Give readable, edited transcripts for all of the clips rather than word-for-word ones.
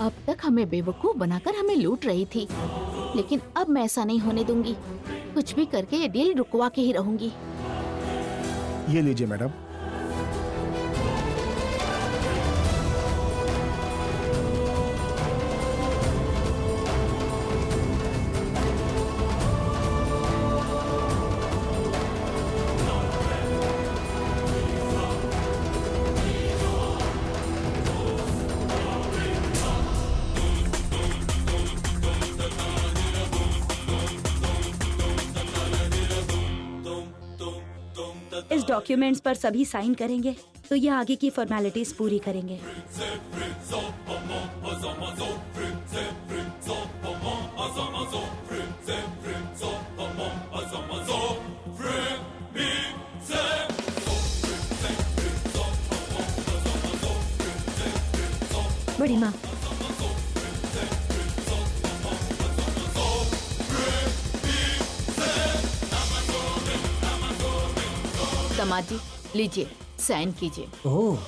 अब तक हमें बेवकूफ बनाकर हमें लूट रही थी, लेकिन अब मैं ऐसा नहीं होने दूंगी। कुछ भी करके ये डील रुकवा के ही रहूंगी। ये लीजिए मैडम। इस डॉक्यूमेंट्स पर सभी साइन करेंगे तो ये आगे की फॉर्मेलिटीज पूरी करेंगे। बड़ी माँ, दामाद जी लीजिए, साइन कीजिए। ओह,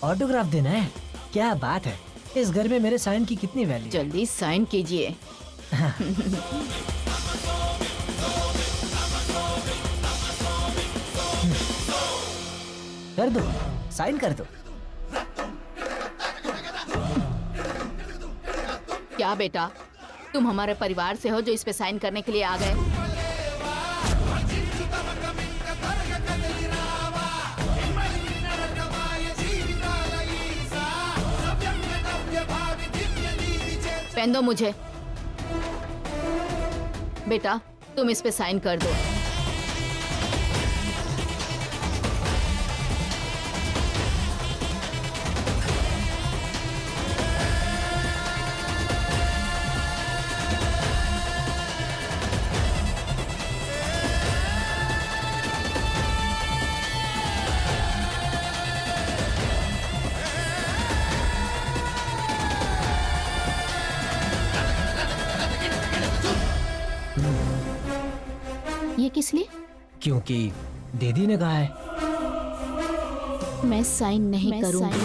ऑटोग्राफ देना है? क्या बात है। इस घर में मेरे साइन की कितनी वैल्यू? जल्दी साइन कीजिए। कर दो, साइन कर दो। क्या बेटा, तुम हमारे परिवार से हो जो इस पे साइन करने के लिए आ गए? पेन दो मुझे। बेटा तुम इस पे साइन कर दो। ये किस लिए? क्योंकि दीदी ने कहा है। मैं साइन नहीं करूंगी।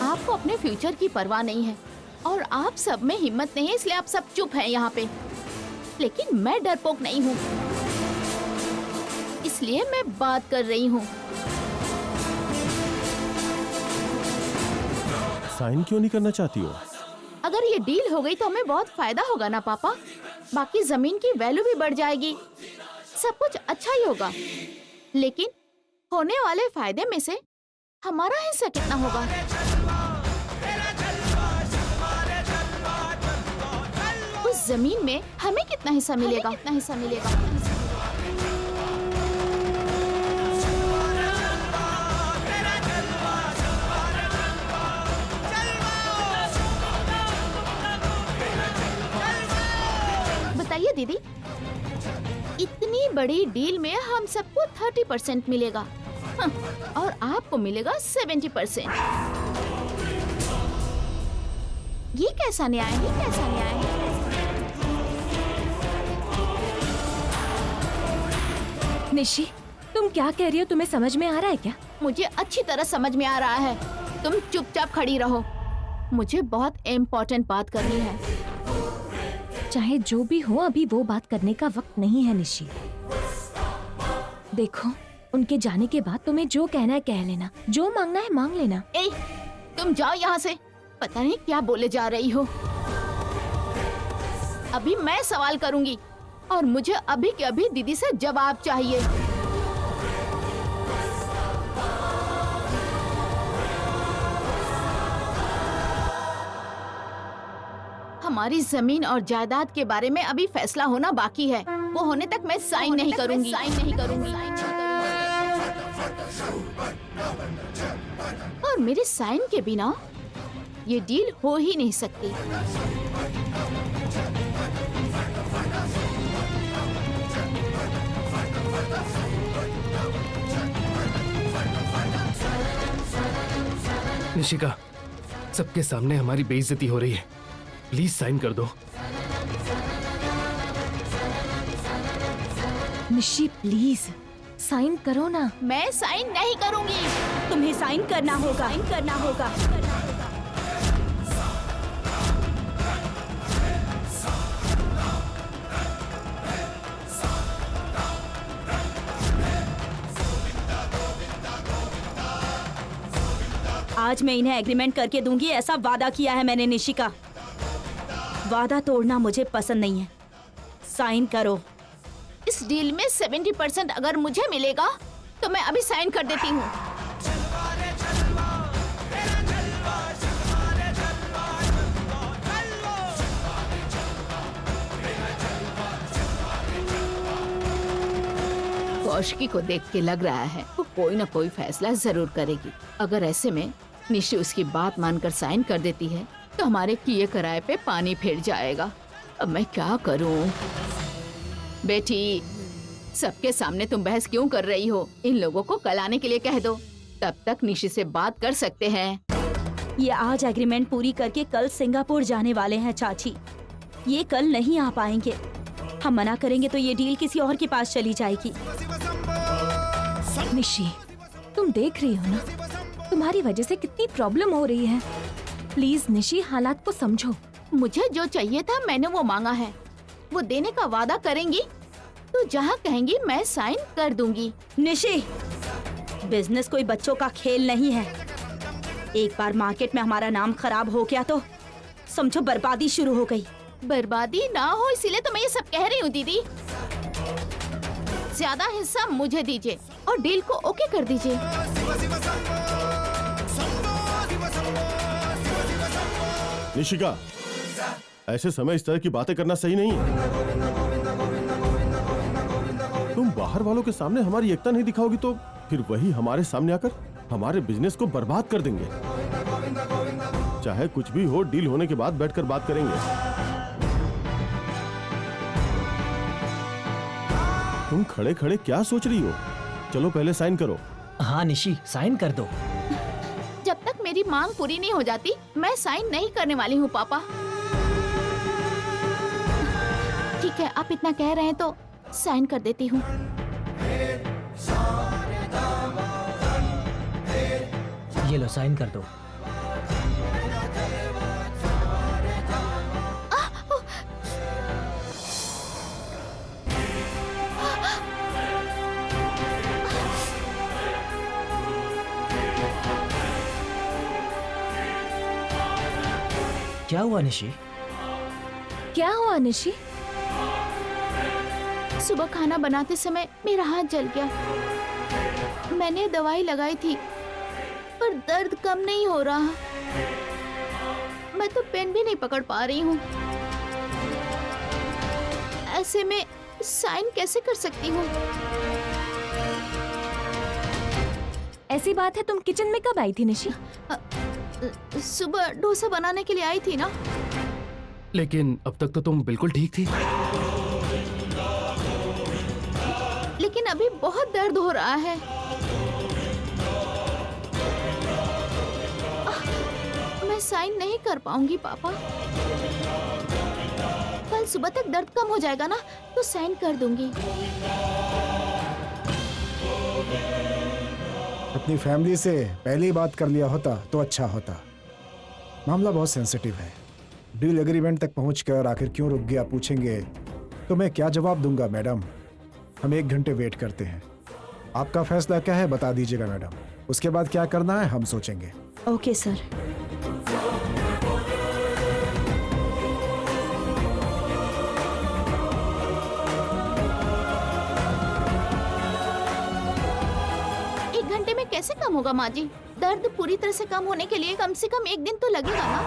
आपको अपने फ्यूचर की परवाह नहीं है और आप सब में हिम्मत नहीं है, इसलिए आप सब चुप हैं यहाँ पे। लेकिन मैं डरपोक नहीं हूँ, इसलिए मैं बात कर रही हूँ। साइन क्यों नहीं करना चाहती हो? अगर ये डील हो गई तो हमें बहुत फायदा होगा ना पापा। बाकी जमीन की वैल्यू भी बढ़ जाएगी, सब कुछ अच्छा ही होगा। लेकिन होने वाले फायदे में से हमारा हिस्सा कितना होगा? उस जमीन में हमें कितना हिस्सा मिलेगा? कितना हिस्सा मिलेगा? बताइए दीदी, इतनी बड़ी डील में हम सबको 30% मिलेगा। और आपको मिलेगा 70%। ये कैसा न्याय है? कैसा न्याय है? निशी, तुम क्या कह रही हो? तुम्हें समझ में आ रहा है क्या? मुझे अच्छी तरह समझ में आ रहा है। तुम चुपचाप खड़ी रहो, मुझे बहुत इम्पोर्टेंट बात करनी है। चाहे जो भी हो, अभी वो बात करने का वक्त नहीं है निशी। देखो, उनके जाने के बाद तुम्हें जो कहना है कह लेना, जो मांगना है मांग लेना। ए, तुम जाओ यहाँ से। पता नहीं क्या बोले जा रही हो। अभी मैं सवाल करूंगी और मुझे अभी के अभी दीदी से जवाब चाहिए। हमारी जमीन और जायदाद के बारे में अभी फैसला होना बाकी है। वो होने तक मैं साइन नहीं करूंगी। साइन नहीं करूंगी। और मेरे साइन के बिना ये डील हो ही नहीं सकती। निशिका, सबके सामने हमारी बेइज्जती हो रही है। प्लीज साइन कर दो। निशी प्लीज साइन करो ना। मैं साइन नहीं करूंगी। तुम्हें साइन करना होगा। आज मैं इन्हें एग्रीमेंट करके दूंगी, ऐसा वादा किया है मैंने निशिका। वादा तोड़ना मुझे पसंद नहीं है। साइन करो। इस डील में 70% अगर मुझे मिलेगा तो मैं अभी साइन कर देती हूँ। कौशिकी को देख के लग रहा है वो कोई ना कोई फैसला जरूर करेगी। अगर ऐसे में निशी उसकी बात मानकर साइन कर देती है तो हमारे किए कराए पे पानी फिर जाएगा। अब मैं क्या करूं? बेटी, सबके सामने तुम बहस क्यों कर रही हो? इन लोगों को कल आने के लिए कह दो, तब तक निशी से बात कर सकते हैं। ये आज एग्रीमेंट पूरी करके कल सिंगापुर जाने वाले हैं चाची। ये कल नहीं आ पाएंगे। हम मना करेंगे तो ये डील किसी और के पास चली जाएगी। निशी तुम देख रही हो ना तुम्हारी वजह से कितनी प्रॉब्लम हो रही है। प्लीज निशी हालात को समझो। मुझे जो चाहिए था मैंने वो मांगा है। वो देने का वादा करेंगी तो जहाँ कहेंगी मैं साइन कर दूंगी। निशी, बिजनेस कोई बच्चों का खेल नहीं है। एक बार मार्केट में हमारा नाम खराब हो गया तो समझो बर्बादी शुरू हो गई। बर्बादी ना हो इसीलिए तो मैं ये सब कह रही हूँ दीदी। ज्यादा हिस्सा मुझे दीजिए और डील को ओके कर दीजिए। निशिका, ऐसे समय इस तरह की बातें करना सही नहीं है। तुम बाहर वालों के सामने हमारी एकता नहीं दिखाओगी तो फिर वही हमारे सामने आकर हमारे बिजनेस को बर्बाद कर देंगे। चाहे कुछ भी हो, डील होने के बाद बैठकर बात करेंगे। तुम खड़े खड़े क्या सोच रही हो? चलो पहले साइन करो। हाँ निशी, साइन कर दो। जब तक मेरी मांग पूरी नहीं हो जाती मैं साइन नहीं करने वाली हूँ पापा। ठीक है, आप इतना कह रहे हैं तो साइन कर देती हूँ। ये लो, साइन कर दो। क्या हुआ निशी? क्या हुआ निशी? सुबह खाना बनाते समय मेरा हाथ जल गया। मैंने दवाई लगाई थी पर दर्द कम नहीं हो रहा। मैं तो पेन भी नहीं पकड़ पा रही हूँ। ऐसे में साइन कैसे कर सकती हूँ? ऐसी बात है, तुम किचन में कब आई थी निशी? सुबह डोसा बनाने के लिए आई थी ना। लेकिन अब तक तो तुम बिल्कुल ठीक थी। लेकिन अभी बहुत दर्द हो रहा है। मैं साइन नहीं कर पाऊंगी पापा। कल सुबह तक दर्द कम हो जाएगा ना तो साइन कर दूंगी। अपनी फैमिली से पहले ही बात कर लिया होता तो अच्छा होता। मामला बहुत सेंसिटिव है। डील एग्रीमेंट तक पहुंचकर आखिर क्यों रुक गया पूछेंगे तो मैं क्या जवाब दूंगा? मैडम, हम 1 घंटे वेट करते हैं। आपका फैसला क्या है बता दीजिएगा मैडम। उसके बाद क्या करना है हम सोचेंगे। Okay sir. कैसे कम होगा माँ जी? दर्द पूरी तरह से कम होने के लिए कम से कम 1 दिन तो लगेगा ना।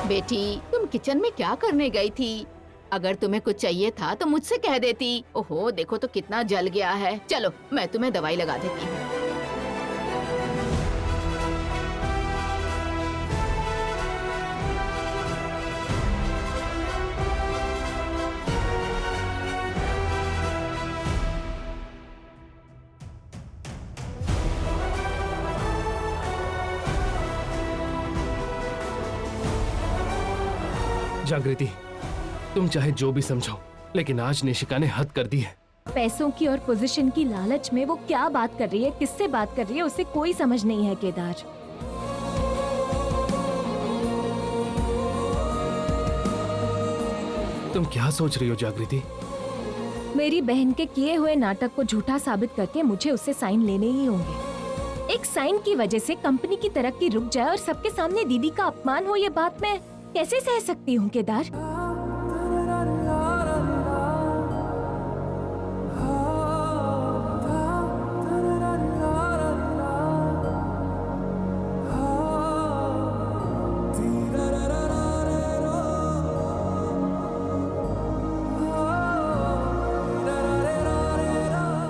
बेटी, तुम किचन में क्या करने गई थी? अगर तुम्हें कुछ चाहिए था तो मुझसे कह देती। ओहो, देखो तो कितना जल गया है। चलो मैं तुम्हें दवाई लगा देती हूँ। जागृति, तुम चाहे जो भी समझो, लेकिन आज निशिका ने हद कर दी है। पैसों की और पोजीशन की लालच में वो क्या बात कर रही है, किससे बात कर रही है, उसे कोई समझ नहीं है केदार। तुम क्या सोच रही हो जागृति? मेरी बहन के किए हुए नाटक को झूठा साबित करके मुझे उससे साइन लेने ही होंगे। एक साइन की वजह से कंपनी की तरक्की रुक जाए और सबके सामने दीदी का अपमान हो, ये बात मैं कैसे सह सकती हूँ केदार?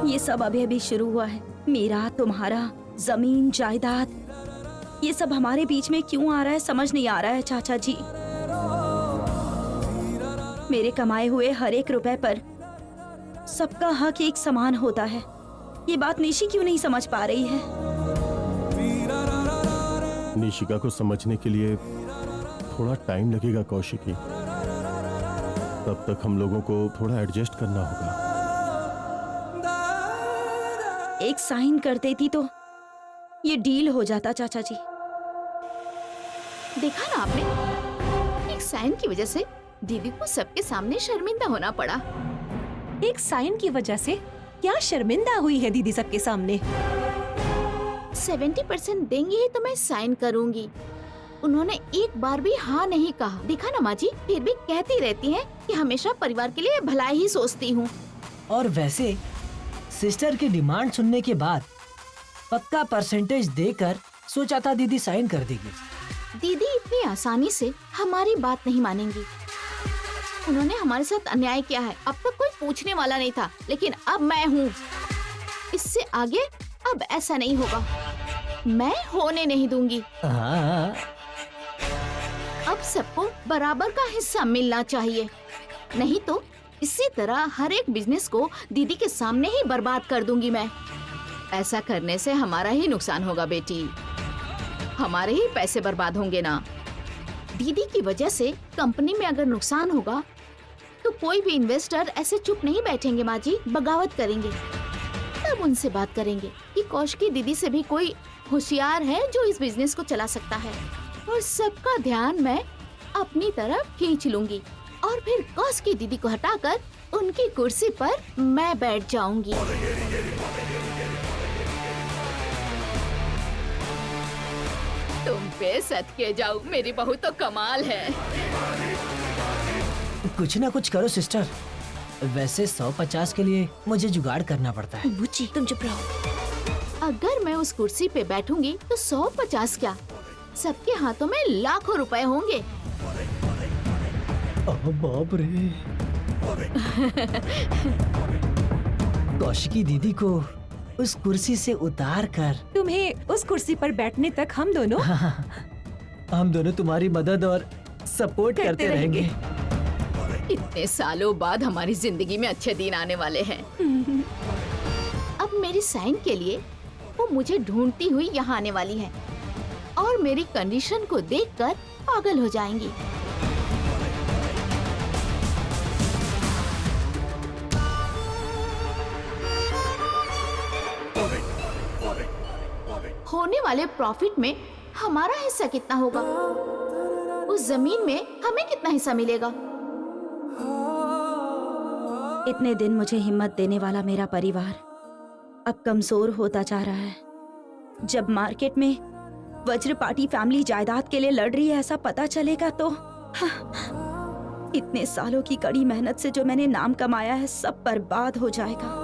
ये सब अभी अभी शुरू हुआ है। मेरा, तुम्हारा, जमीन, जायदाद, ये सब हमारे बीच में क्यों आ रहा है समझ नहीं आ रहा है चाचा जी। मेरे कमाए हुए हर एक रुपए पर सबका हक एक समान होता है। ये बात निशी क्यों नहीं समझ पा रही है? निशिका को समझने के लिए थोड़ा टाइम लगेगा कौशिकी। तब तक हम लोगों को थोड़ा एडजस्ट करना होगा। एक साइन कर देती तो ये डील हो जाता चाचा जी। देखा ना आपने, एक साइन की वजह से दीदी को सबके सामने शर्मिंदा होना पड़ा। एक साइन की वजह से क्या शर्मिंदा हुई है दीदी सबके सामने? 70% देंगे ही तो मैं साइन करूंगी। उन्होंने एक बार भी हाँ नहीं कहा। देखा ना माँ जी, फिर भी कहती रहती हैं कि हमेशा परिवार के लिए भलाई ही सोचती हूँ। और वैसे सिस्टर की डिमांड सुनने के बाद पक्का परसेंटेज देकर सोचा था दीदी साइन कर देगी। दीदी इतनी आसानी से हमारी बात नहीं मानेंगी। उन्होंने हमारे साथ अन्याय किया है। अब तक कोई पूछने वाला नहीं था, लेकिन अब मैं हूँ। इससे आगे अब ऐसा नहीं होगा। मैं होने नहीं दूंगी। हाँ, अब सबको बराबर का हिस्सा मिलना चाहिए, नहीं तो इसी तरह हर एक बिजनेस को दीदी के सामने ही बर्बाद कर दूंगी मैं। ऐसा करने से हमारा ही नुकसान होगा बेटी, हमारे ही पैसे बर्बाद होंगे ना। दीदी की वजह से कंपनी में अगर नुकसान होगा तो कोई भी इन्वेस्टर ऐसे चुप नहीं बैठेंगे माँ जी, बगावत करेंगे। तब उनसे बात करेंगे कि कौशिकी दीदी से भी कोई होशियार है जो इस बिजनेस को चला सकता है, और सबका ध्यान मैं अपनी तरफ खींच लूंगी और फिर कौशिकी दीदी को हटाकर उनकी कुर्सी पर मैं बैठ जाऊंगी। तुम पे सदके जाऊं, मेरी बहू तो कमाल है। कुछ ना कुछ करो सिस्टर। वैसे 150 के लिए मुझे जुगाड़ करना पड़ता है। बुच्ची तुम चुप रहो। अगर मैं उस कुर्सी पे बैठूंगी तो 150 क्या, सबके हाथों में लाखों रुपए होंगे। बाप रे। कौशिकी दीदी को उस कुर्सी से उतार कर तुम्हें उस कुर्सी पर बैठने तक हम दोनों हम दोनों तुम्हारी मदद और सपोर्ट करते रहेंगे। इतने सालों बाद हमारी जिंदगी में अच्छे दिन आने वाले हैं। अब मेरी साइन के लिए वो मुझे ढूंढती हुई यहाँ आने वाली है और मेरी कंडीशन को देखकर पागल हो जाएंगी। होने वाले प्रॉफिट में हमारा हिस्सा कितना होगा? उस जमीन में हमें कितना हिस्सा मिलेगा? इतने दिन मुझे हिम्मत देने वाला मेरा परिवार अब कमजोर होता जा रहा है। जब मार्केट में वज्रपाटी फैमिली जायदाद के लिए लड़ रही है ऐसा पता चलेगा तो इतने सालों की कड़ी मेहनत से जो मैंने नाम कमाया है सब बर्बाद हो जाएगा।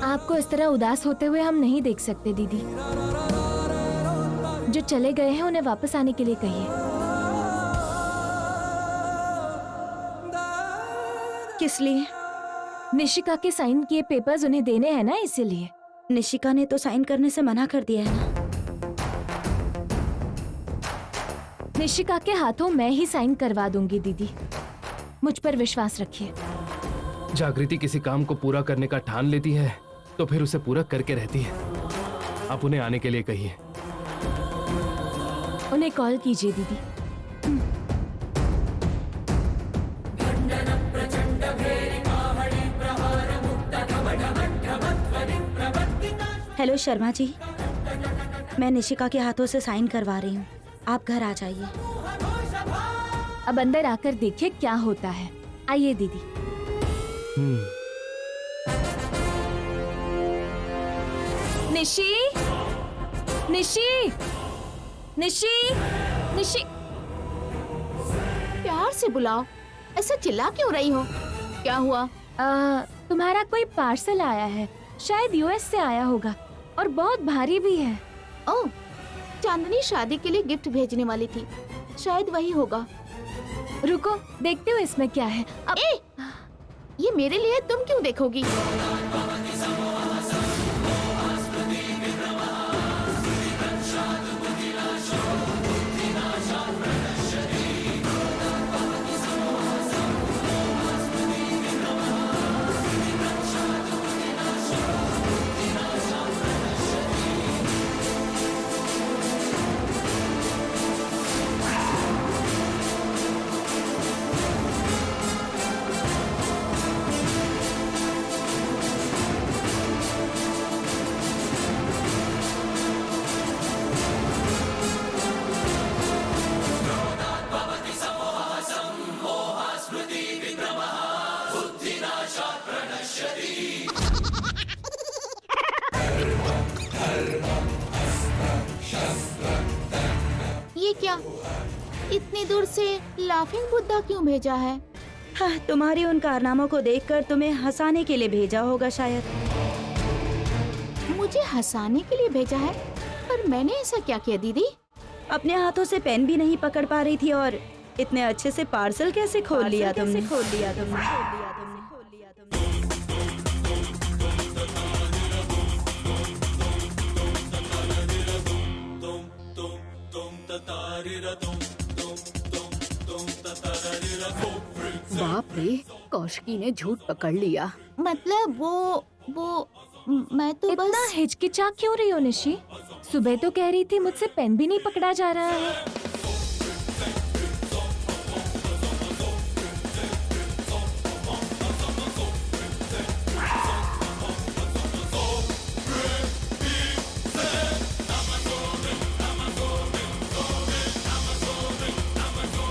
आपको इस तरह उदास होते हुए हम नहीं देख सकते दीदी। जो चले गए हैं उन्हें वापस आने के लिए कहिए। किस लिए? निशिका के साइन किए पेपर्स उन्हें देने हैं ना, इसीलिए। निशिका ने तो साइन करने से मना कर दिया है ना। निशिका के हाथों मैं ही साइन करवा दूंगी दीदी, मुझ पर विश्वास रखिए। जागृति किसी काम को पूरा करने का ठान लेती है तो फिर उसे पूरा करके रहती है। आप उन्हें आने के लिए कहिए। उन्हें कॉल कीजिए दीदी। हेलो शर्मा जी, मैं निशिका के हाथों से साइन करवा रही हूँ, आप घर आ जाइए। अब अंदर आकर देखिए क्या होता है। आइए दीदी। निशी, निशी, निशी, निशी। प्यार से बुलाओ, ऐसे चिल्ला क्यों रही हो? क्या हुआ? तुम्हारा कोई पार्सल आया है, शायद यूएस से आया होगा और बहुत भारी भी है। ओह, चांदनी शादी के लिए गिफ्ट भेजने वाली थी, शायद वही होगा। रुको, देखते हो इसमें क्या है। अब ये मेरे लिए, तुम क्यों देखोगी? ये क्या? इतनी दूर से लाफिंग बुद्धा क्यों भेजा है? हाँ, तुम्हारी उन कारनामों को देखकर तुम्हें हंसाने के लिए भेजा होगा शायद। मुझे हंसाने के लिए भेजा है? पर मैंने ऐसा क्या किया दीदी? अपने हाथों से पेन भी नहीं पकड़ पा रही थी और इतने अच्छे से पार्सल कैसे खोल लिया तुमने? बाप रे, कौशिकी ने झूठ पकड़ लिया। मतलब वो मैं तो इतना बस हिचकिचा क्यों रही हो निशी? सुबह तो कह रही थी मुझसे पेन भी नहीं पकड़ा जा रहा है।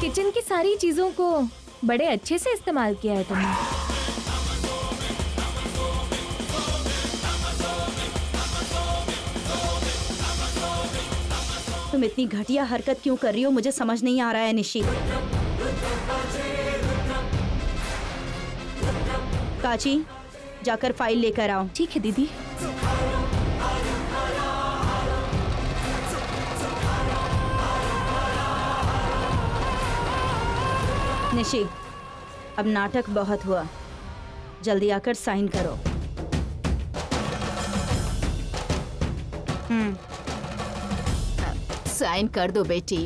किचन की सारी चीजों को बड़े अच्छे से इस्तेमाल किया है तुमने। तुम इतनी घटिया हरकत क्यों कर रही हो, मुझे समझ नहीं आ रहा है निशी। काची, जाकर फाइल लेकर आओ। ठीक है दीदी। निशी, अब नाटक बहुत हुआ, जल्दी आकर साइन करो। साइन कर दो बेटी।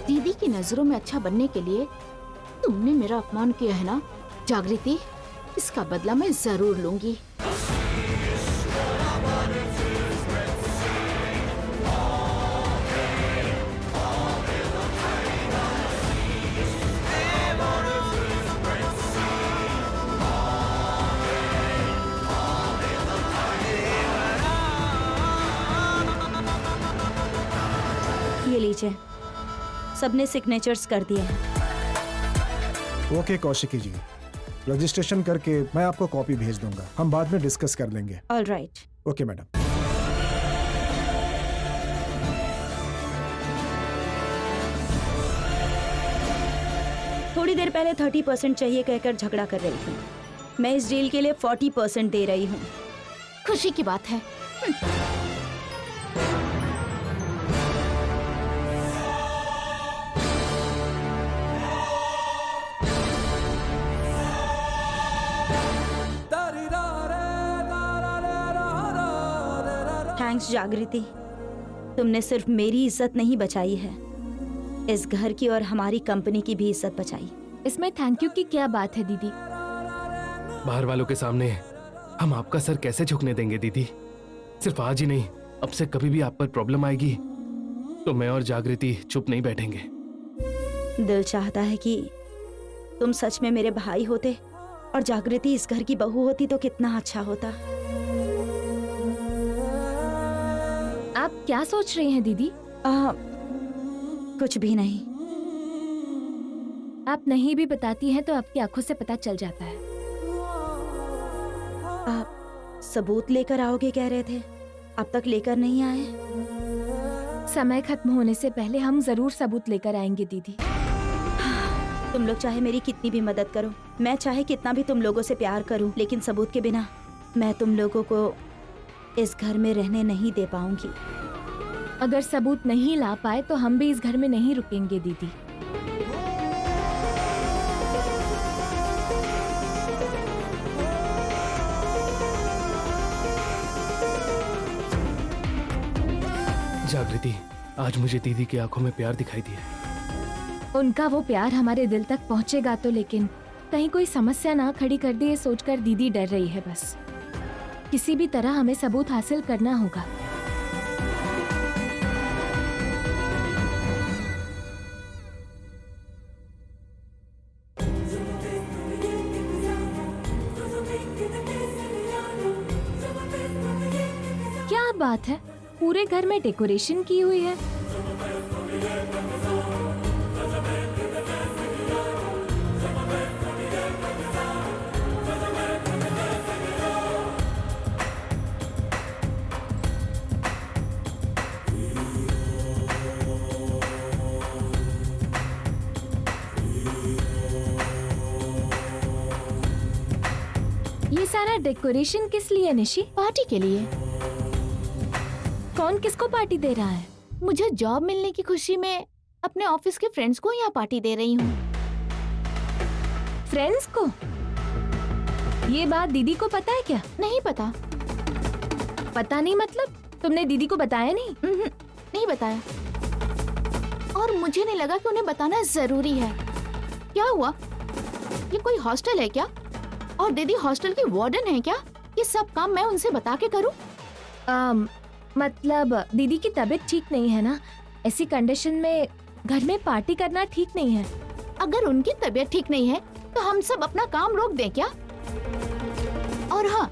दीदी की नजरों में अच्छा बनने के लिए तुमने मेरा अपमान किया है ना जागृति, इसका बदला मैं जरूर लूंगी। ये लीजिए, सबने सिग्नेचर्स कर दिए हैं। ओके कौशिकी जी, रजिस्ट्रेशन करके मैं आपको कॉपी भेज दूंगा, हम बाद में डिस्कस कर लेंगे। All right. Okay madam. थोड़ी देर पहले 30% चाहिए कहकर झगड़ा कर रही थी। मैं इस डील के लिए 40% दे रही हूँ। खुशी की बात है, थैंक्स जागृति, तुमने सिर्फ मेरी इज्जत नहीं बचाई है, इस घर की और हमारी कंपनी की भी इज्जत बचाई। इसमें थैंक यू की क्या बात है दीदी? बाहर वालों के सामने हम आपका सर कैसे झुकने देंगे दीदी? सिर्फ आज ही नहीं, अब से कभी भी आप पर प्रॉब्लम आएगी तो मैं और जागृति चुप नहीं बैठेंगे। दिल चाहता है कि तुम सच में मेरे भाई होते और जागृति इस घर की बहू होती तो कितना अच्छा होता। आप क्या सोच रही हैं दीदी? कुछ भी नहीं। आप नहीं भी बताती हैं तो आपकी आंखों से पता चल जाता है। सबूत लेकर आओगे कह रहे थे, अब तक लेकर नहीं आए। समय खत्म होने से पहले हम जरूर सबूत लेकर आएंगे दीदी। तुम लोग चाहे मेरी कितनी भी मदद करो, मैं चाहे कितना भी तुम लोगों से प्यार करूं, लेकिन सबूत के बिना मैं तुम लोगों को इस घर में रहने नहीं दे पाऊंगी। अगर सबूत नहीं ला पाए तो हम भी इस घर में नहीं रुकेंगे दीदी। जागृति, आज मुझे दीदी की आंखों में प्यार दिखाई दिया। उनका वो प्यार हमारे दिल तक पहुंचेगा तो, लेकिन कहीं कोई समस्या ना खड़ी कर दे ये सोचकर दीदी डर रही है। बस किसी भी तरह हमें सबूत हासिल करना होगा। क्या बात है, पूरे घर में डेकोरेशन की हुई है। ये सारा डेकोरेशन किस लिए निशी? पार्टी के लिए। कौन किसको पार्टी दे रहा है? मुझे जॉब मिलने की खुशी में अपने ऑफिस के फ्रेंड्स को यहाँ पार्टी दे रही हूँ। फ्रेंड्स को? ये बात दीदी को पता है क्या? नहीं पता। पता नहीं मतलब तुमने दीदी को बताया नहीं? नहीं बताया, और मुझे नहीं लगा कि उन्हें बताना जरूरी है। क्या हुआ, ये कोई हॉस्टल है क्या? और दीदी हॉस्टल की वार्डन है क्या? ये सब काम मैं उनसे बता के करूँ? मतलब दीदी की तबीयत ठीक नहीं है ना, ऐसी कंडीशन में घर में पार्टी करना ठीक नहीं है। अगर उनकी तबीयत ठीक नहीं है तो हम सब अपना काम रोक दें क्या? और हाँ,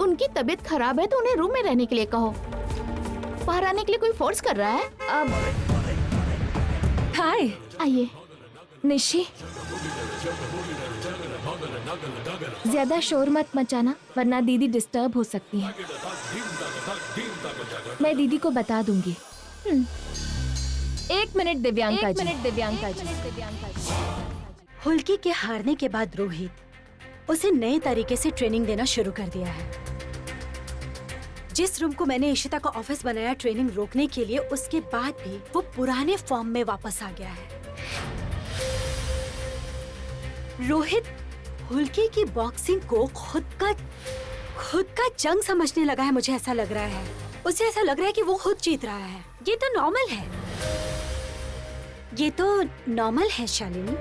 उनकी तबीयत खराब है तो उन्हें रूम में रहने के लिए कहो। बाहर आने के लिए कोई फोर्स कर रहा है? हाय, आइए। निशी, ज्यादा शोर मत मचाना वरना दीदी डिस्टर्ब हो सकती है। मैं दीदी को बता दूंगी। 1 मिनट दिव्यांका जी। हुल्की के हारने के बाद रोहित उसे नए तरीके से ट्रेनिंग देना शुरू कर दिया है। जिस रूम को मैंने इशिता का ऑफिस बनाया ट्रेनिंग रोकने के लिए, उसके बाद भी वो पुराने फॉर्म में वापस आ गया है। रोहित हुल्की की बॉक्सिंग को खुद का जंग समझने लगा है। मुझे ऐसा लग रहा है, उसे ऐसा लग रहा है कि वो खुद जीत रहा है। ये तो नॉर्मल है शालिनी।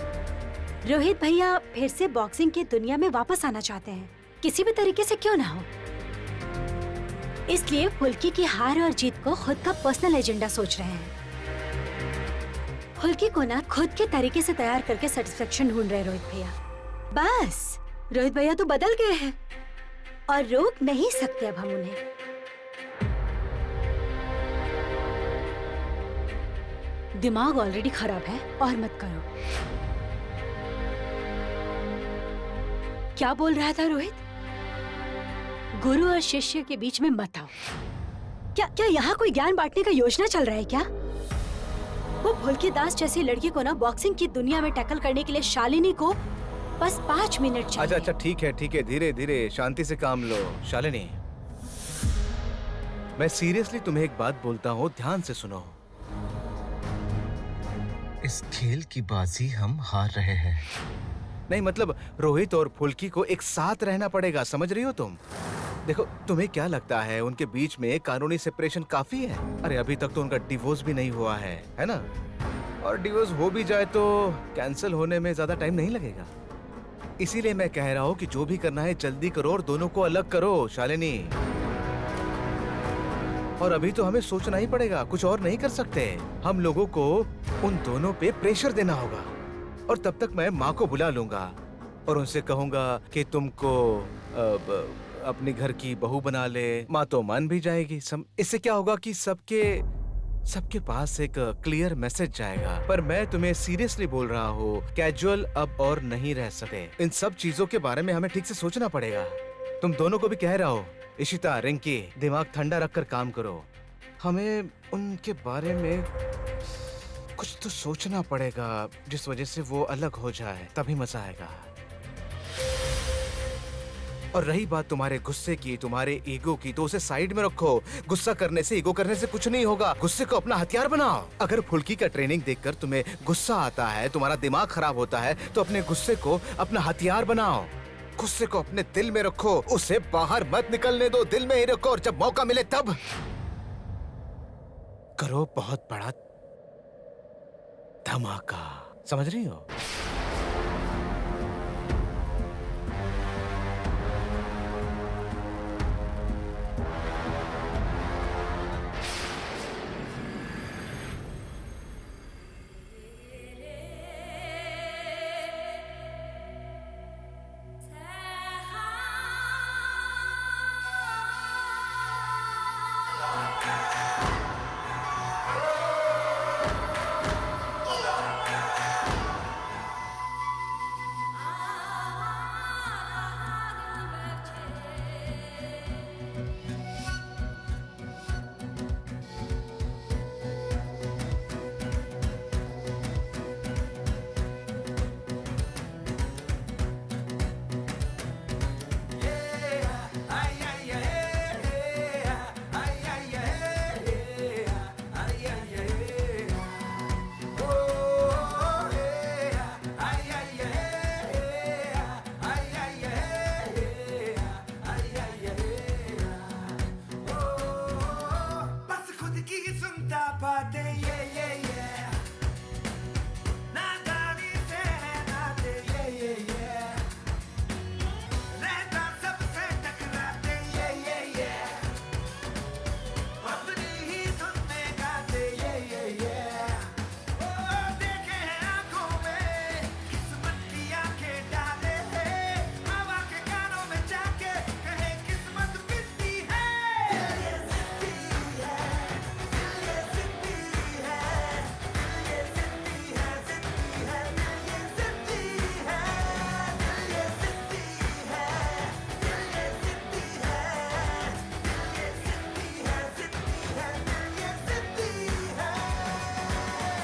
रोहित भैया फिर से बॉक्सिंग की दुनिया में वापस आना चाहते हैं, किसी भी तरीके से क्यों ना हो। इसलिए हुल्की की हार और जीत को खुद का पर्सनल एजेंडा सोच रहे हैं। हुल्की को ना खुद के तरीके से तैयार करके सेटिस्फेक्शन ढूंढ रहे रोहित भैया। बस रोहित भैया तो बदल गए हैं और रोक नहीं सकते अब हम उन्हें। दिमाग ऑलरेडी खराब है और मत करो। क्या बोल रहा था रोहित? गुरु और शिष्य के बीच में मत आओ। क्या यहाँ कोई ज्ञान बांटने का योजना चल रहा है क्या? वो भुल्की दास जैसी लड़की को ना बॉक्सिंग की दुनिया में टैकल करने के लिए शालिनी को बस 5 मिनट चाहिए। अच्छा ठीक है, धीरे धीरे शांति से काम लो शालिनी। मैं सीरियसली तुम्हें एक बात बोलता हूँ, ध्यान से सुनो। इस खेल की बाजी हम हार रहे हैं। नहीं मतलब रोहित और फुल्की को एक साथ रहना पड़ेगा, समझ रही हो तुम? देखो तुम्हें क्या लगता है उनके बीच में कानूनी सेपरेशन काफी है? अरे अभी तक तो उनका डिवोर्स भी नहीं हुआ है ना? और डिवोर्स हो भी जाए तो कैंसिल होने में ज्यादा टाइम नहीं लगेगा। इसीलिए मैं कह रहा हूँ कि जो भी करना है जल्दी करो और दोनों को अलग करो, शालिनी। और अभी तो हमें सोचना ही पड़ेगा, कुछ और नहीं कर सकते। हम लोगों को उन दोनों पे प्रेशर देना होगा। और तब तक मैं माँ को बुला लूंगा और उनसे कहूंगा कि तुमको अपनी घर की बहू बना ले। माँ तो मान भी जाएगी। इससे क्या होगा कि सबके पास एक क्लियर मैसेज जाएगा। पर मैं तुम्हें सीरियसली बोल रहा हूँ, कैजुअल अब और नहीं रह सकते। इन सब चीजों के बारे में हमें ठीक से सोचना पड़ेगा। तुम दोनों को भी कह रहा हो, इशिता, रिंकी, दिमाग ठंडा रखकर काम करो। हमें उनके बारे में कुछ तो सोचना पड़ेगा जिस वजह से वो अलग हो जाए, तभी मजा आएगा। और रही बात तुम्हारे गुस्से की, तुम्हारे ईगो की, तो उसे साइड में रखो। गुस्सा करने से, ईगो करने से कुछ नहीं होगा। गुस्से को अपना हथियार बनाओ। अगर फुल्की का ट्रेनिंग देखकर तुम्हें गुस्सा आता है, तुम्हारा दिमाग खराब होता है, तो अपने गुस्से को अपना हथियार बनाओ। गुस्से को अपने दिल में रखो, उसे बाहर मत निकलने दो, दिल में ही रखो। और जब मौका मिले तब करो बहुत बड़ा धमाका। समझ रही हो?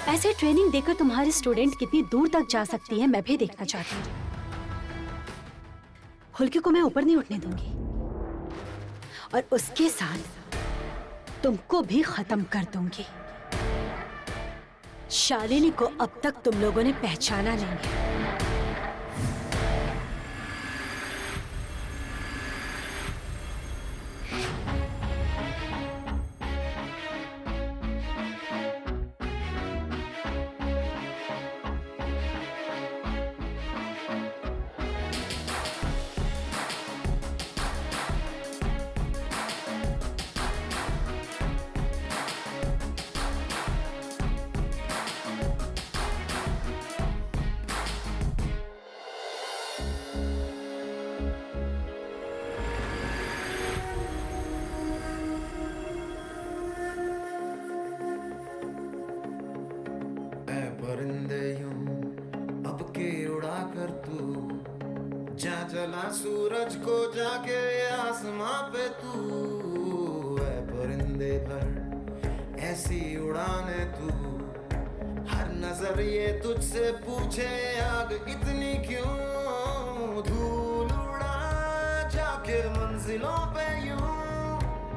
ऐसे ट्रेनिंग देकर तुम्हारी स्टूडेंट कितनी दूर तक जा सकती है, मैं भी देखना चाहती हूँ। फुल्की को मैं ऊपर नहीं उठने दूंगी और उसके साथ तुमको भी खत्म कर दूंगी। शालिनी को अब तक तुम लोगों ने पहचाना नहीं है। चला सूरज को जाके आसमां पे तू है परिंदे भर ऐसी उड़ाने तू हर नजर ये तुझसे पूछे आग इतनी क्यों धूल उड़ा जाके मंजिलों पे यूं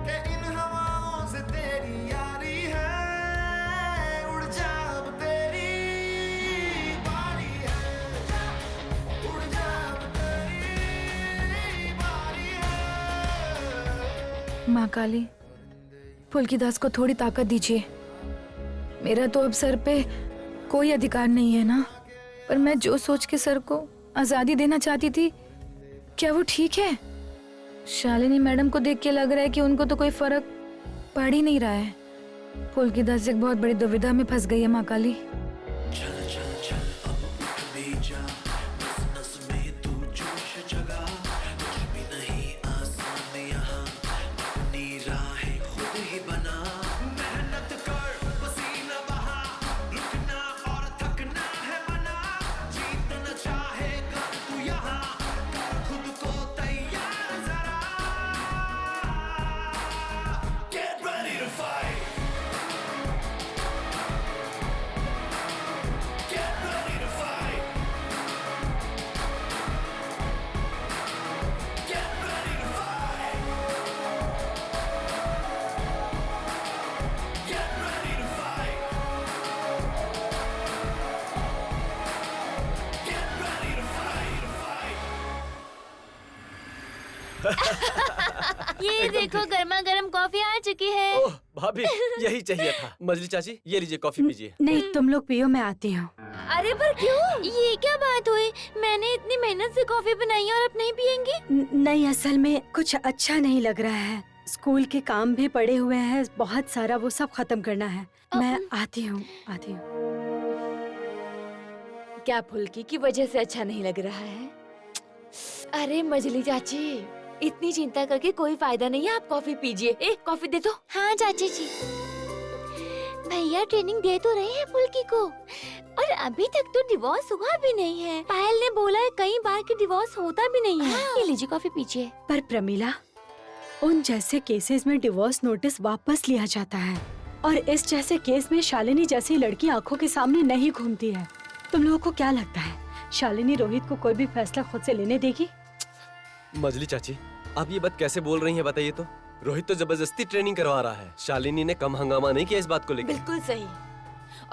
कि इन हवाओं माँ काली, पुलकीदास को थोड़ी ताकत दीजिए। मेरा तो अब सर पे कोई अधिकार नहीं है ना, पर मैं जो सोच के सर को आजादी देना चाहती थी, क्या वो ठीक है? शालिनी मैडम को देख के लग रहा है कि उनको तो कोई फर्क पड़ ही नहीं रहा है। पुलकीदास एक बहुत बड़ी दुविधा में फंस गई है माँ काली। ये देखो गर्मा गर्म कॉफी आ चुकी है। ओह भाभी, यही चाहिए था। मजली चाची, ये लीजिए कॉफी पीजिए। नहीं, तुम लोग पियो, मैं आती हूँ। अरे पर क्यों? ये क्या बात हुई? मैंने इतनी मेहनत से कॉफी बनाई है और अब नहीं पियेंगी? नहीं, असल में कुछ अच्छा नहीं लग रहा है। स्कूल के काम भी पड़े हुए हैं बहुत सारा, वो सब खत्म करना है। मैं आती हूँ। क्या फुल्की की वजह से अच्छा नहीं लग रहा है? अरे मजली चाची, इतनी चिंता करके कोई फायदा नहीं है, आप कॉफी पीजिए। एक कॉफी दे दो। हाँ चाची जी। भैया ट्रेनिंग दे तो रहे हैं फुल्की को, और अभी तक तो डिवोर्स हुआ भी नहीं है। पायल ने बोला है कई बार कि डिवोर्स होता भी नहीं है। ये लीजिए कॉफी पीजिए। पर प्रमीला, उन जैसे केसेस में डिवोर्स नोटिस वापस लिया जाता है, और इस जैसे केस में शालिनी जैसी लड़की आंखों के सामने नहीं घूमती है। तुम लोगों को क्या लगता है शालिनी रोहित को कोई भी फैसला खुद से लेने देगी? मजली चाची, आप ये बात कैसे बोल रही हैं बताइए तो? रोहित तो जबरदस्ती ट्रेनिंग करवा रहा है। शालिनी ने कम हंगामा नहीं किया इस बात को लेकर। बिल्कुल सही।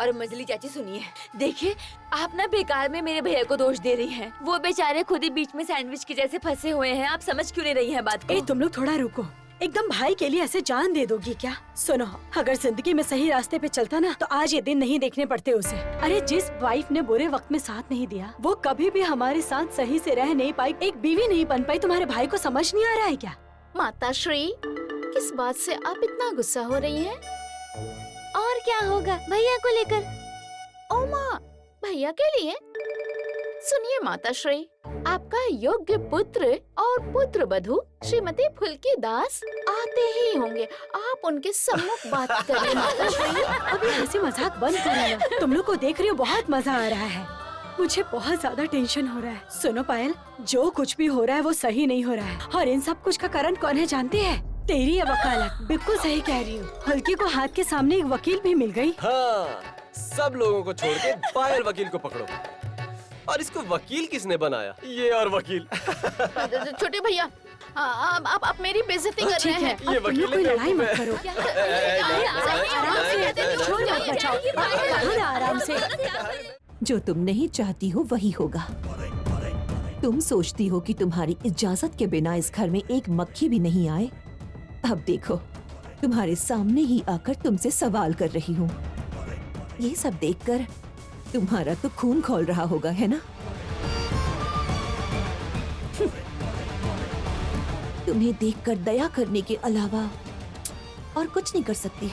और मजली चाची सुनिए, देखिए आप ना बेकार में मेरे भैया को दोष दे रही हैं। वो बेचारे खुद ही बीच में सैंडविच के जैसे फंसे हुए हैं। आप समझ क्यों नहीं रही हैं बात को? तुम लोग थोड़ा रुको। एकदम भाई के लिए ऐसे जान दे दोगी क्या? सुनो, अगर जिंदगी में सही रास्ते पे चलता ना तो आज ये दिन नहीं देखने पड़ते उसे। अरे जिस वाइफ ने बुरे वक्त में साथ नहीं दिया, वो कभी भी हमारे साथ सही से रह नहीं पाई, एक बीवी नहीं बन पाई। तुम्हारे भाई को समझ नहीं आ रहा है क्या? माता श्री, किस बात से आप इतना गुस्सा हो रही हैं? और क्या होगा भैया को लेकर? ओ माँ, भैया के लिए? सुनिए माता श्री, आपका योग्य पुत्र और पुत्र वधू श्रीमती फुल्की दास आते ही होंगे। आप उनके सम्मुख बात करें माता श्री। अभी हंसी मजाक बंद करो। तुम लोग को देख रही हो, बहुत मजा आ रहा है। मुझे बहुत ज्यादा टेंशन हो रहा है। सुनो पायल, जो कुछ भी हो रहा है वो सही नहीं हो रहा है, और इन सब कुछ का कारण कौन है जानते हैं? तेरी ये वकालत। बिल्कुल सही कह रही हूँ। हल्की को हाथ के सामने एक वकील भी मिल गई। हाँ, सब लोगों को छोड़ के पायल वकील को पकड़ो। और इसको वकील किसने बनाया? ये और वकील। छोटे भैया, आप मेरी बेइज्जती कर रहे हैं। ये वकील कोई लड़ाई मत करो। आराम से। जो तुम नहीं चाहती हो वही होगा। तुम सोचती हो कि तुम्हारी इजाजत के बिना इस घर में एक मक्खी भी नहीं आए। अब देखो, तुम्हारे सामने ही आकर तुमसे सवाल कर रही हूँ। ये सब देखकर तुम्हारा तो खून खौल रहा होगा, है ना? तुम्हें देखकर दया करने के अलावा और कुछ नहीं कर सकती।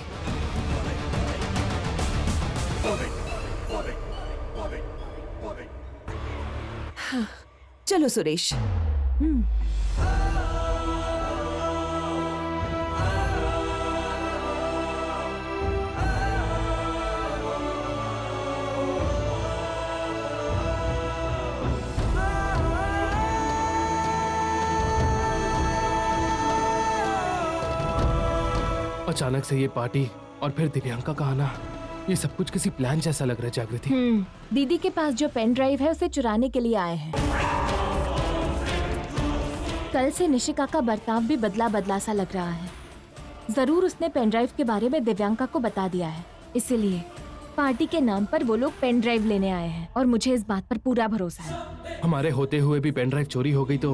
हाँ, चलो सुरेश। अचानक से ये पार्टी और फिर दिव्यांका का आना, ये सब कुछ किसी प्लान जैसा लग रहा है जागृति। दीदी के पास जो पेन ड्राइव है उसे चुराने के लिए आए हैं। कल से निशिका का बर्ताव भी बदला बदला सा लग रहा है। जरूर उसने पेन ड्राइव के बारे में दिव्यांका को बता दिया है, इसीलिए पार्टी के नाम पर वो लोग पेन ड्राइव लेने आए हैं और मुझे इस बात पर पूरा भरोसा है। हमारे होते हुए भी पेन ड्राइव चोरी हो गई तो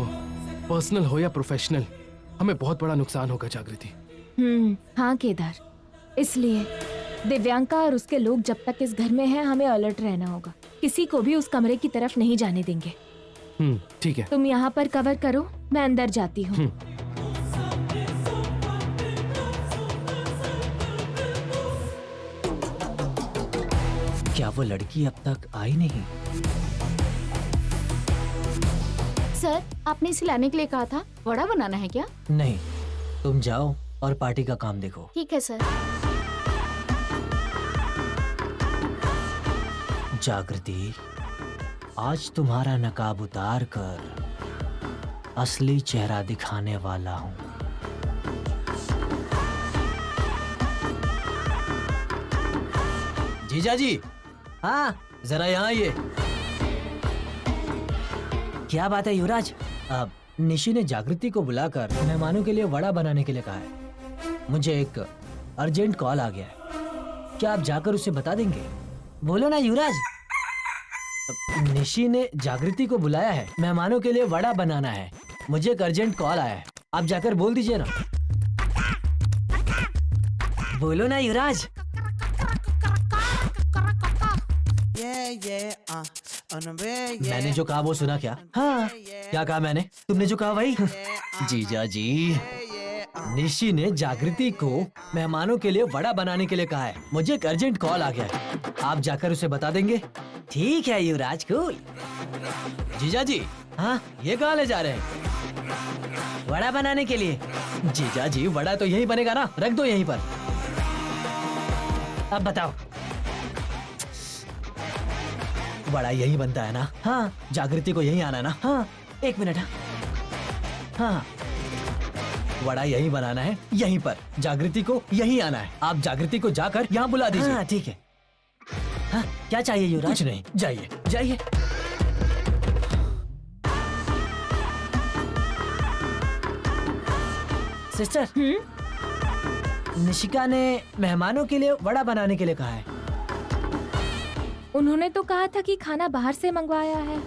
पर्सनल हो या प्रोफेशनल, हमें बहुत बड़ा नुकसान होगा जागृति। हाँ केदार, इसलिए दिव्यांका और उसके लोग जब तक इस घर में हैं हमें अलर्ट रहना होगा। किसी को भी उस कमरे की तरफ नहीं जाने देंगे। ठीक है। तुम यहाँ पर कवर करो, मैं अंदर जाती हूँ। क्या वो लड़की अब तक आई नहीं? सर, आपने इसे लाने के लिए कहा था। वड़ा बनाना है क्या? नहीं, तुम जाओ और पार्टी का काम देखो। ठीक है सर। जागृति, आज तुम्हारा नकाब उतार कर असली चेहरा दिखाने वाला हूँ। जीजा जी, हाँ जरा यहाँ आइए। क्या बात है युवराज? निशी ने जागृति को बुलाकर मेहमानों के लिए वड़ा बनाने के लिए कहा है। मुझे एक अर्जेंट कॉल आ गया है, क्या आप जाकर उसे बता देंगे? बोलो ना युवराज। निशी ने जागृति को बुलाया है, मेहमानों के लिए वड़ा बनाना है। मुझे एक अर्जेंट कॉल आया है, आप जाकर बोल दीजिए ना। बोलो ना युवराज। मैंने जो कहा वो सुना क्या? हाँ, क्या कहा मैंने? तुमने जो कहा वही? जीजा जी, निशी ने जागृति को मेहमानों के लिए वड़ा बनाने के लिए कहा है। मुझे एक अर्जेंट कॉल आ गया है, आप जाकर उसे बता देंगे? ठीक है युवराज, कूल। जीजा जी, हाँ ये कहाँ ले जा रहे हैं? वड़ा बनाने के लिए। जीजा जी, वड़ा तो यही बनेगा ना, रख दो यहीं पर। अब बताओ, वड़ा यही बनता है ना? हाँ, जागृति को यही आना है ना? हाँ, एक मिनट। हाँ, वड़ा यही बनाना है, यहीं पर। जागृति को यही आना है, आप जागृति को जाकर यहाँ बुला दीजिए। हाँ, ठीक है। हाँ, क्या चाहिए युवराज? कुछ नहीं, जाइए जाइए। सिस्टर, निशिका ने मेहमानों के लिए वड़ा बनाने के लिए कहा है। उन्होंने तो कहा था कि खाना बाहर से मंगवाया है।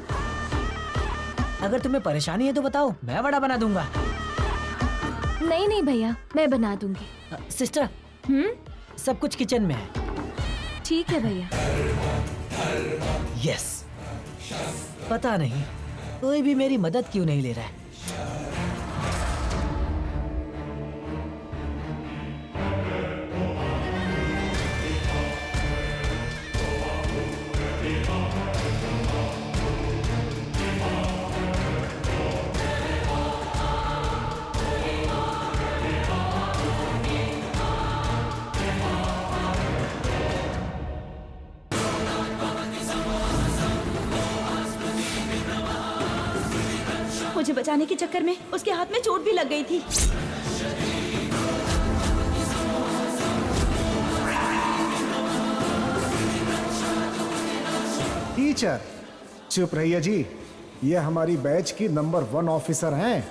अगर तुम्हें परेशानी है तो बताओ, मैं वड़ा बना दूंगा। नहीं नहीं भैया, मैं बना दूंगी। सिस्टर, सब कुछ किचन में है। ठीक है भैया। यस। पता नहीं कोई भी मेरी मदद क्यों नहीं ले रहा है। मुझे बचाने के चक्कर में उसके हाथ में चोट भी लग गई थी। टीचर, चुप रहिए जी, ये हमारी बैच की नंबर 1 ऑफिसर हैं।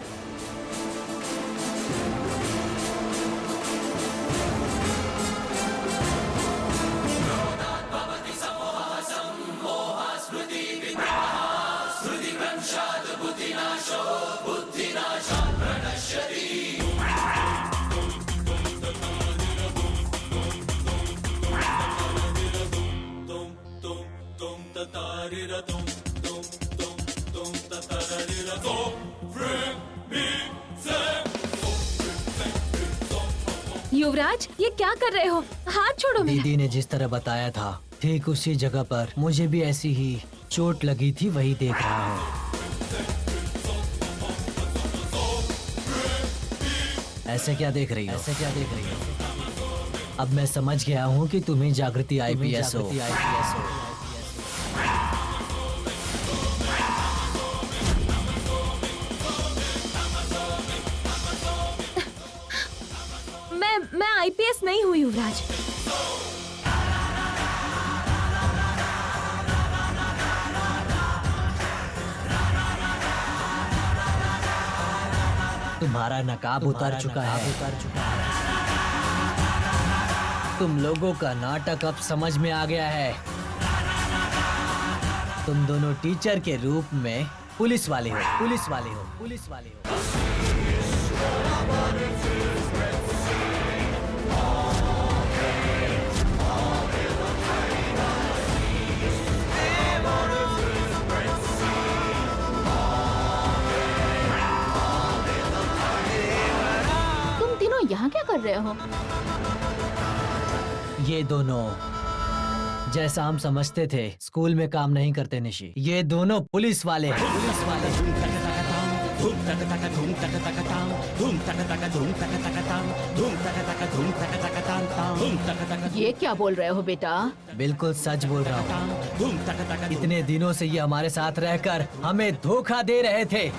युवराज, ये क्या कर रहे हो? हाथ छोड़ो मेरा। दीदी ने जिस तरह बताया था, ठीक उसी जगह पर मुझे भी ऐसी ही चोट लगी थी, वही देख रहा हूँ। ऐसे क्या देख रही हो? ऐसे क्या देख रही हो? अब मैं समझ गया हूँ कि तुम्हें जागृति IPS हो। मैं IPS नहीं हुई युवराज। तुम्हारा नकाब उतर चुका है। तुम लोगों का नाटक अब समझ में आ गया है। तुम दोनों टीचर के रूप में पुलिस वाले हो, पुलिस वाले हो, पुलिस वाले हो। तुम तीनों यहाँ क्या कर रहे हो? ये दोनों, जैसा हम समझते थे, स्कूल में काम नहीं करते निशी। ये दोनों पुलिस वाले हैं, पुलिस वाले। ये क्या बोल रहे हो बेटा? बिल्कुल सच बोल रहा हूँ। इतने दिनों से ये हमारे साथ रहकर हमें धोखा दे रहे थे।